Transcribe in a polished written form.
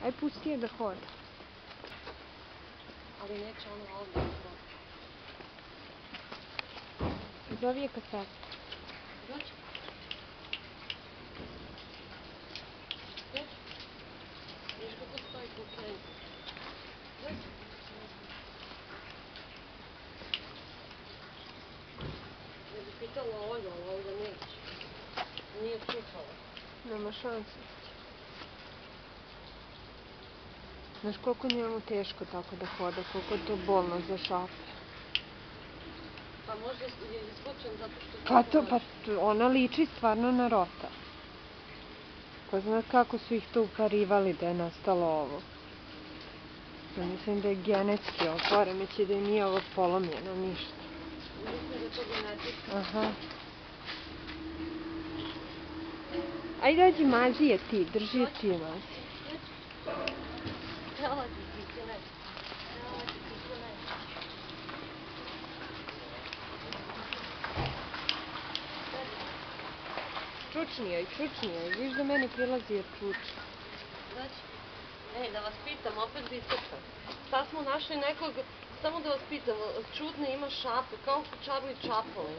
Aj pusti je da hoda. Ali neće ono ovdje. Zovi je kad sad. Doći. Doći. Viš kako stoji kukenje. Doći. Ne bi pitala Olju, ali Olja neće. Nije čupala. Nema šanse. Znaš koliko njemu teško tako da hoda, koliko je to bolno za šape. Pa možda je izvučen zato što... Pa to, ona liči stvarno na rota. Ko zna kako su ih to uparivali da je nastalo ovo. Ja mislim da je genetski ovo poremeće, da je nije ovo polomljeno, ništa. Mislim da je to genetički. Aha. Ajde dođi, mazi je ti, drži je ti mazi. Htjela ti kikine. Htjela ti kikine. Čučni joj, viš da meni prilazi jer čuči. Znači, da vas pitam, opet bi crkam. Sad smo našli nekog, samo da vas pitam, čudne ima šape, kao kučarli čapali.